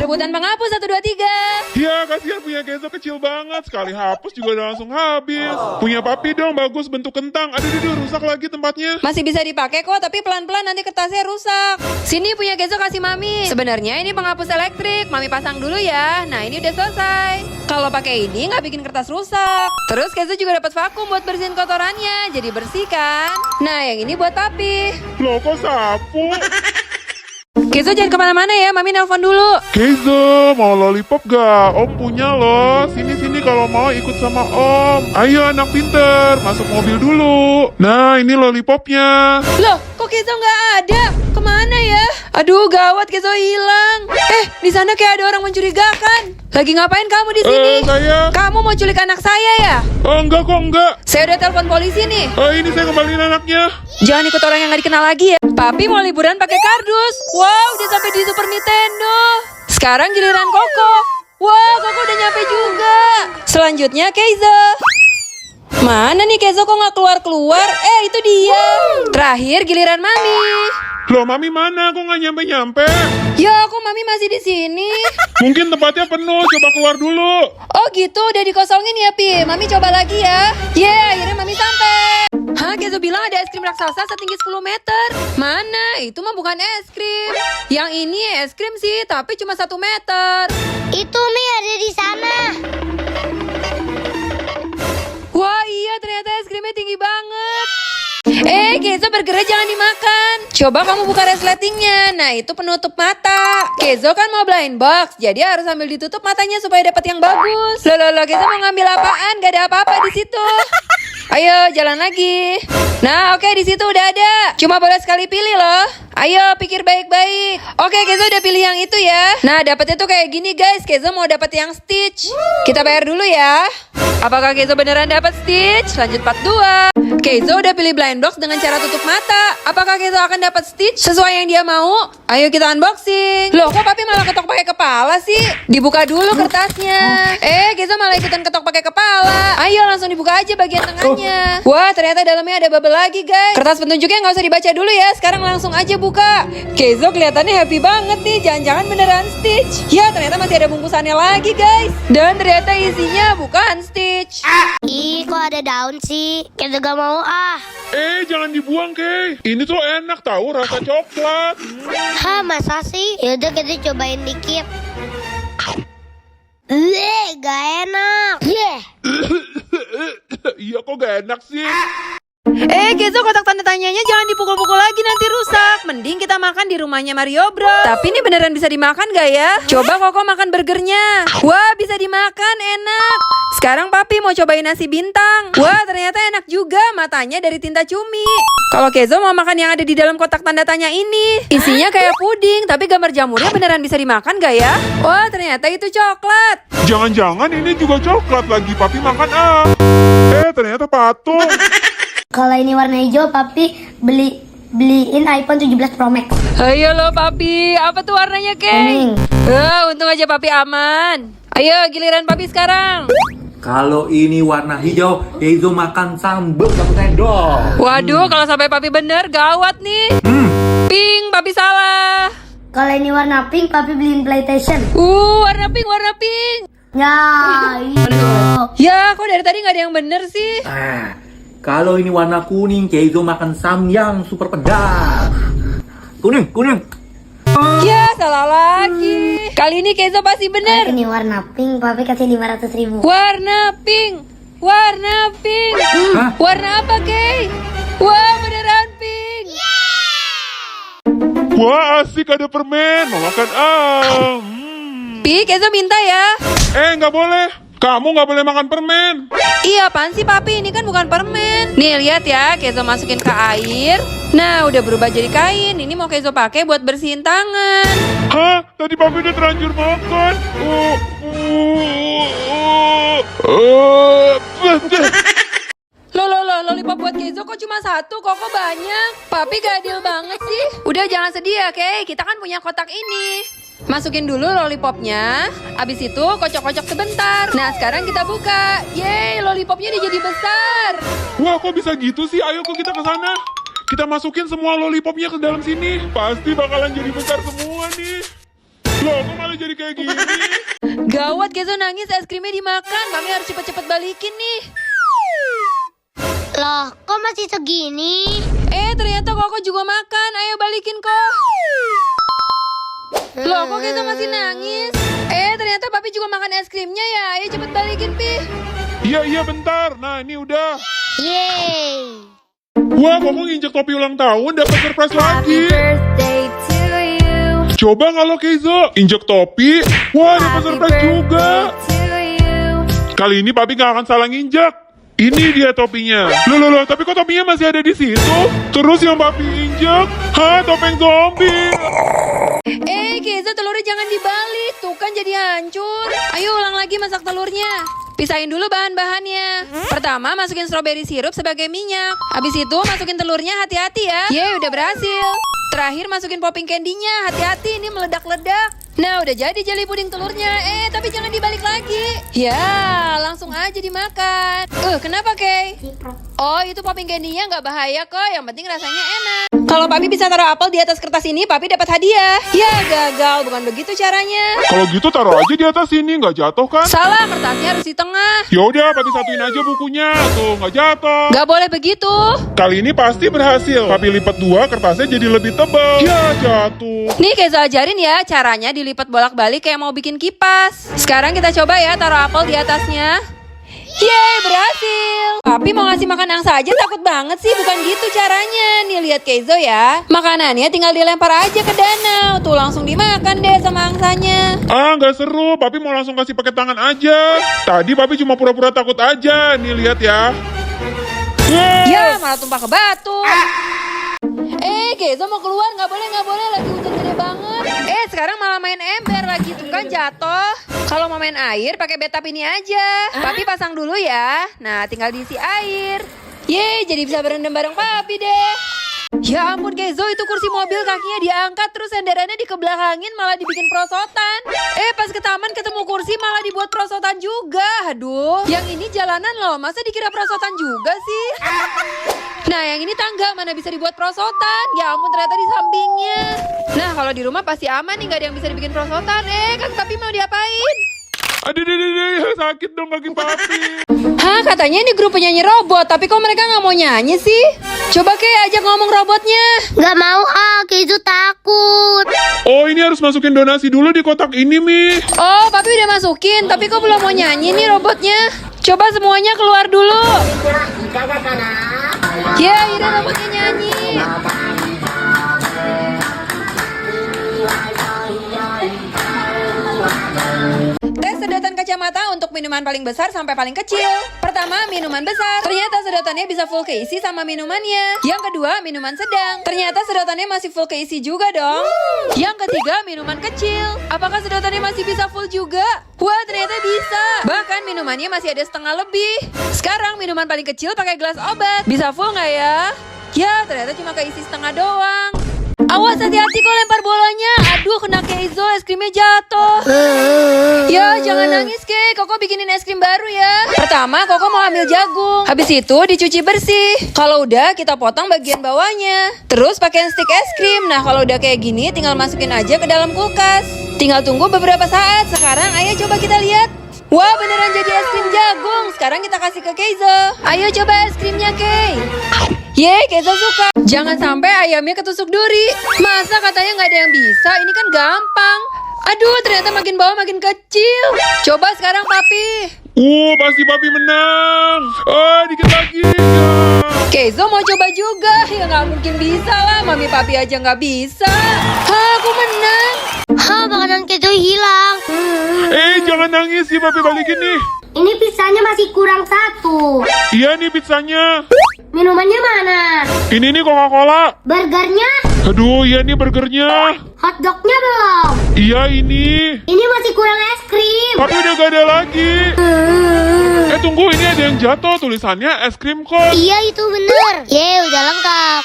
Rebutan penghapus 1, 2, 3. Ya, kasihan punya Kenzo kecil banget. Sekali hapus juga udah langsung habis. Punya papi dong, bagus bentuk kentang. Aduh, rusak lagi tempatnya. Masih bisa dipakai kok, tapi pelan-pelan nanti kertasnya rusak. Sini punya Kenzo kasih mami. Sebenarnya ini penghapus elektrik. Mami pasang dulu ya. Nah ini udah selesai. Kalau pakai ini nggak bikin kertas rusak. Terus Kenzo juga dapat vakum buat bersihin kotorannya. Jadi bersih kan? Nah yang ini buat papi. Loh, kok sapu? Kenzo jangan kemana-mana ya, mami nelpon dulu. Kenzo, mau lollipop gak? Om punya loh. Sini kalau mau ikut sama Om. Ayo anak pinter, masuk mobil dulu. Nah, ini lollipopnya. Loh, kok Kenzo nggak ada? Kemana ya? Aduh, gawat Kenzo hilang. Di sana kayak ada orang mencurigakan. Lagi ngapain kamu di sini? Saya. Kamu mau culik anak saya ya? Enggak kok, enggak. Saya udah telepon polisi nih. Ini saya kembaliin anaknya. Jangan ikut orang yang gak dikenal lagi ya. Papi mau liburan pakai kardus. Wow, udah sampai di Super Nintendo. Sekarang giliran Koko. Wow, Koko udah nyampe juga. Selanjutnya Keizo. Mana nih Keizo kok gak keluar-keluar? Itu dia. Terakhir giliran Mami. Loh, Mami mana? Kok nggak nyampe-nyampe? Ya, kok Mami masih di sini? Mungkin tempatnya penuh, coba keluar dulu. Oh gitu, udah dikosongin ya Pi. Mami coba lagi ya. Akhirnya Mami sampai. Hah, Kenzo bilang ada es krim raksasa setinggi 10 meter. Mana? Itu mah bukan es krim. Yang ini es krim sih, tapi cuma 1 meter. Itu Mi ada di sana. Wah iya, ternyata es krimnya tinggi banget. Kenzo burgernya jangan dimakan. Coba kamu buka resletingnya. Nah itu penutup mata. Kenzo kan mau blind box, jadi harus sambil ditutup matanya supaya dapat yang bagus. Loh, Kenzo mau ngambil apaan? Gak ada apa-apa di situ. Ayo jalan lagi. Nah oke, di situ udah ada. Cuma boleh sekali pilih loh. Ayo pikir baik-baik. Oke, Kenzo udah pilih yang itu ya. Nah dapetnya tuh kayak gini guys. Kenzo mau dapat yang Stitch. Kita bayar dulu ya. Apakah Kenzo beneran dapat Stitch? Lanjut part 2. Kenzo udah pilih blind box dengan cara tutup mata. Apakah Kenzo akan dapat Stitch sesuai yang dia mau? Ayo kita unboxing. Loh, kok papi malah ketok pakai kepala sih? Dibuka dulu kertasnya. Kenzo malah ikutan ketok pakai kepala. Ayo langsung dibuka aja bagian tengahnya. Wah, ternyata dalamnya ada bubble lagi guys. Kertas petunjuknya nggak usah dibaca dulu ya. Sekarang langsung aja buka. Kenzo kelihatannya happy banget nih. Jangan-jangan beneran Stitch. Ya, ternyata masih ada bungkusannya lagi guys. Dan ternyata isinya bukan Stitch. Ih, kok ada daun sih? Kita gak mau ah. Jangan dibuang, Kay. Ini tuh enak tahu, rasa coklat. Hah, masa sih? Yaudah kita cobain dikit. Gak enak. Iya, kok gak enak sih? Kenzo, kotak tanda tanyanya jangan dipukul-pukul lagi, nanti rusak. Mending kita makan di rumahnya Mario Bros. Tapi ini beneran bisa dimakan gak ya? Coba Koko makan burgernya. Wah, bisa dimakan, enak. Sekarang papi mau cobain nasi bintang. Wah, ternyata enak juga, matanya dari tinta cumi. Kalau Kenzo mau makan yang ada di dalam kotak tanda tanya ini. Isinya kayak puding, tapi gambar jamurnya beneran bisa dimakan gak ya? Wah, ternyata itu coklat. Jangan-jangan ini juga coklat lagi. Papi makan ternyata patung. Kalau ini warna hijau, papi beliin iPhone 17 Pro Max. Ayo lo papi, apa tuh warnanya Kay? Untung aja papi aman. Ayo giliran papi sekarang. Kalau ini warna hijau, Kenzo makan sambal 1 sendok. Waduh, kalau sampai papi bener gawat nih. Pink, papi salah. Kalau ini warna pink, papi beliin PlayStation. Warna pink, warna pink. Ya, iya. Ya, kok dari tadi nggak ada yang bener sih? Kalau ini warna kuning, Kenzo makan samyang super pedas. Kuning. Ya, salah lagi. Kali ini Kenzo pasti bener. Ini warna pink, papi kasih 500.000. Warna pink. Hah? Warna apa, Kay? Wah, beneran pink. Wah, asik ada permen. Mau makan Pi, Kenzo minta ya. nggak boleh. Kamu nggak boleh makan permen. Iya, apaan sih papi? Ini kan bukan permen. Nih, lihat ya. Kenzo masukin ke air. Nah, udah berubah jadi kain. Ini mau Kenzo pakai buat bersihin tangan. Hah? Tadi papi udah terlanjur makan. Loh, lollipop buat Kenzo kok cuma 1, Koko banyak. Papi gak adil banget sih. Udah jangan sedih ya, Kay. Kita kan punya kotak ini. Masukin dulu lollipopnya. Abis itu kocok-kocok sebentar. Nah, sekarang kita buka. Yeay, lollipopnya udah jadi besar. Wah, kok bisa gitu sih? Ayo kok kita ke sana. Kita masukin semua lollipopnya ke dalam sini. Pasti bakalan jadi besar semua nih. Loh, kok malah jadi kayak gini? Gawat, Kenzo nangis, es krimnya dimakan. Mami harus cepet-cepet balikin nih. Loh, kok masih segini? Ternyata Koko juga makan. Ayo balikin kok. Loh, kok Kenzo masih nangis? Ternyata papi juga makan es krimnya ya. Ayo cepet balikin, Pi. Iya, bentar. Nah, ini udah. Yeay. Wah, Koko nginjek topi ulang tahun, dapat surprise lagi. Birthday to you. Coba kalau Keizo injek topi, wah dapat surprise juga. Kali ini papi gak akan salah nginjek. Ini dia topinya. Loh, tapi kok topinya masih ada di situ? Terus yang papi injek, topeng zombie. Kenzo, telurnya jangan dibalik. Tuh kan jadi hancur. Ayo ulang lagi masak telurnya. Pisahin dulu bahan-bahannya. Pertama, masukin strawberry sirup sebagai minyak. Habis itu, masukin telurnya, hati-hati ya. Yeay, udah berhasil. Terakhir, masukin popping candy-nya. Hati-hati, ini meledak-ledak. Nah, udah jadi jelly puding telurnya. Tapi jangan dibalik lagi. Ya, langsung aja dimakan. Kenapa, Kay? Oh, itu popping candy-nya nggak bahaya kok. Yang penting rasanya enak. Kalau papi bisa taruh apel di atas kertas ini, papi dapat hadiah. Ya, gagal. Bukan begitu caranya. Kalau gitu taruh aja di atas sini, nggak jatuh kan? Salah, kertasnya harus di tengah. Ya udah, papi satuin aja bukunya. Tuh, nggak jatuh. Nggak boleh begitu. Kali ini pasti berhasil. Papi lipat dua, kertasnya jadi lebih tebal. Ya, jatuh. Nih, Kenzo ajarin ya caranya dilipat bolak-balik kayak mau bikin kipas. Sekarang kita coba ya taruh apel di atasnya. Yeay, berhasil. Papi mau ngasih makan angsa aja takut banget sih. Bukan gitu caranya. Nih, lihat Kenzo ya. Makanannya tinggal dilempar aja ke danau. Tuh, langsung dimakan deh sama angsanya. Nggak seru. Papi mau langsung kasih pakai tangan aja. Tadi papi cuma pura-pura takut aja. Nih, lihat ya. Ya, malah tumpah ke batu. Kenzo mau keluar, nggak boleh, lagi hujan gede banget. Sekarang malah main ember lagi, tuh kan jatuh. Kalau mau main air, pakai bathtub ini aja. Papi pasang dulu ya. Nah, tinggal diisi air. Yeay, jadi bisa berendam bareng papi deh. Ya ampun Kenzo, itu kursi mobil kakinya diangkat terus senderannya dikebelakangin malah dibikin prosotan. Pas ke taman ketemu kursi malah dibuat prosotan juga. Aduh, yang ini jalanan loh, masa dikira prosotan juga sih? Nah, yang ini tangga, mana bisa dibuat prosotan? Ya ampun, ternyata di sampingnya. Nah, kalau di rumah pasti aman nih, gak ada yang bisa dibikin prosotan. Kaki papi mau diapain? Aduh, sakit dong kaki papi. Katanya ini grup penyanyi robot, tapi kok mereka nggak mau nyanyi sih? Coba kayak ajak ngomong robotnya. Gak mau Kenzo takut. Oh, ini harus masukin donasi dulu di kotak ini, Mi. Oh, papi udah masukin, tapi kok belum mau nyanyi nih robotnya? Coba semuanya keluar dulu. Ya, ini robotnya nyanyi. Tes sedotan kacamata untuk minuman paling besar sampai paling kecil. Pertama, minuman besar. Ternyata sedotannya bisa full keisi sama minumannya. Yang kedua, minuman sedang. Ternyata sedotannya masih full keisi juga dong. Yang ketiga, minuman kecil. Apakah sedotannya masih bisa full juga? Wah, ternyata bisa. Bahkan minumannya masih ada setengah lebih. Sekarang minuman paling kecil pakai gelas obat. Bisa full nggak ya? Ya, ternyata cuma keisi setengah doang. Awas, hati-hati kok lempar bolanya. Aduh, kena Kenzo, es krimnya jatuh. Ya, jangan nangis, Kay. Koko bikinin es krim baru ya. Pertama, Koko mau ambil jagung. Habis itu dicuci bersih. Kalau udah, kita potong bagian bawahnya. Terus pakai stick es krim. Nah, kalau udah kayak gini, tinggal masukin aja ke dalam kulkas. Tinggal tunggu beberapa saat. Sekarang, ayo coba kita lihat. Wah, beneran jadi es krim jagung. Sekarang kita kasih ke Kenzo. Ayo coba es krimnya, Kay. Yeay, Kenzo suka. Jangan sampai ayamnya ketusuk duri. Masa katanya nggak ada yang bisa? Ini kan gampang. Aduh, ternyata makin bawah makin kecil. Coba sekarang papi. Pasti papi menang. Dikit lagi. Kenzo mau coba juga. Ya nggak mungkin bisa lah. Mami papi aja nggak bisa. Aku menang. Makanan Kenzo hilang. Jangan nangis sih, papi balikin nih. Ini pizzanya masih kurang satu. Iya nih pizzanya. Minumannya mana? Ini nih Coca-Cola. Burgernya? Aduh, iya nih burgernya. Hotdognya belum? Iya ini. Ini masih kurang es krim. Tapi udah gak ada lagi. Tunggu, ini ada yang jatuh. Tulisannya es krim kok. Iya, itu bener. Udah lengkap.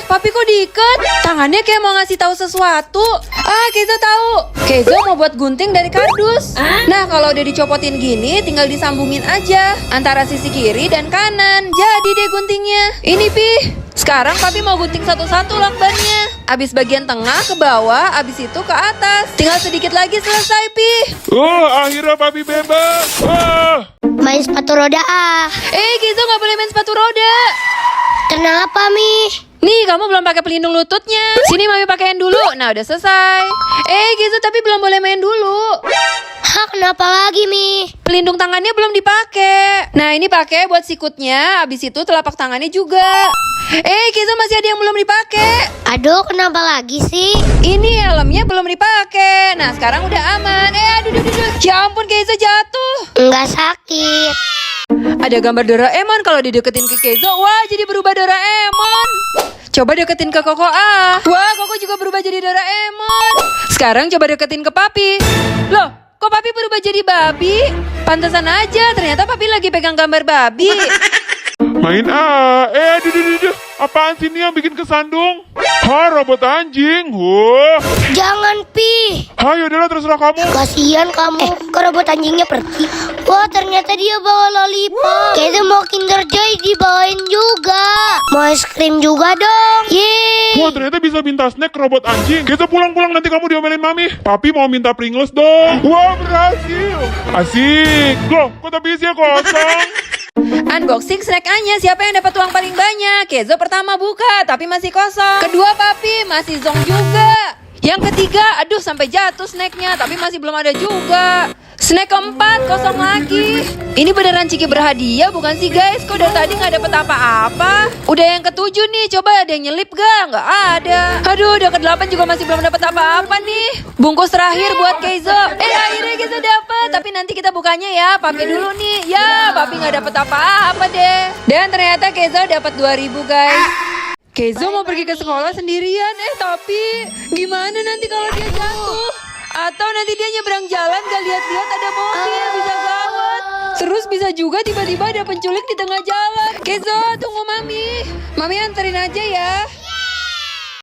Papi kok diikat? Tangannya kayak mau ngasih tahu sesuatu. Kenzo tahu. Kenzo mau buat gunting dari kardus. Nah, kalau udah dicopotin gini, tinggal disambungin aja antara sisi kiri dan kanan. Jadi deh guntingnya. Ini, Pi. Sekarang papi mau gunting satu-satu lakbannya. abis bagian tengah ke bawah, abis itu ke atas. Tinggal sedikit lagi selesai, Pi. Akhirnya papi bebas. Main sepatu roda ah. Kenzo nggak boleh main sepatu roda. Kenapa, Mi? Nih, kamu belum pakai pelindung lututnya. Sini Mami pakein dulu. Nah, udah selesai. Kenzo tapi belum boleh main dulu. Hah, kenapa lagi, Mi? Pelindung tangannya belum dipakai. Nah, ini pakai buat sikutnya. Abis itu telapak tangannya juga. Kenzo masih ada yang belum dipakai. Aduh, kenapa lagi sih? Ini helmnya belum dipakai. Nah, sekarang udah aman. Aduh. Ya ampun, Kenzo jatuh. Enggak sakit. Ada gambar Doraemon, kalau dideketin ke Kenzo, wah jadi berubah Doraemon. Coba deketin ke Koko ah. Wah, Koko juga berubah jadi Doraemon. Sekarang coba deketin ke Papi. Loh, kok Papi berubah jadi babi? Pantesan aja, ternyata Papi lagi pegang gambar babi. Main aduh. Apaan sih ini yang bikin kesandung? Robot anjing. Jangan, Pi. Yaudahlah terserah kamu. Kasihan kamu. Kok robot anjingnya pergi? Wah, ternyata dia bawa lollipop. Kayaknya mau Kinder Joy dibawain juga. Mau es krim juga dong. Yeay. Wah, ternyata bisa minta snack robot anjing. Kita pulang-pulang nanti kamu diomelin Mami. Papi mau minta Pringles dong. Wah, berhasil. Asik. Loh, kok tapi isinya kosong? Unboxing snack Anya, siapa yang dapat uang paling banyak? Kenzo pertama buka, tapi masih kosong. Kedua Papi, masih Zong juga. Yang ketiga, aduh sampai jatuh snacknya, tapi masih belum ada juga. Snack keempat, kosong lagi. Ini beneran Ciki berhadiah bukan sih guys? Kok dari tadi nggak dapet apa-apa? Udah yang ketujuh nih, coba ada yang nyelip gak? Nggak ada. Aduh, udah ke-8 juga masih belum dapet apa-apa nih. Bungkus terakhir buat Kenzo. Akhirnya Kenzo dapet. Tapi nanti kita bukanya ya, Papi dulu nih. Ya, Papi nggak dapet apa-apa deh. Dan ternyata Kenzo dapat 2.000 guys. Kenzo mau pergi ke sekolah sendirian. Tapi gimana nanti kalau dia jatuh? Atau nanti dia nyebrang jalan gak lihat-lihat ada mobil, bisa gawat. Terus bisa juga tiba-tiba ada penculik di tengah jalan. Kenzo, tunggu Mami. Mami anterin aja ya.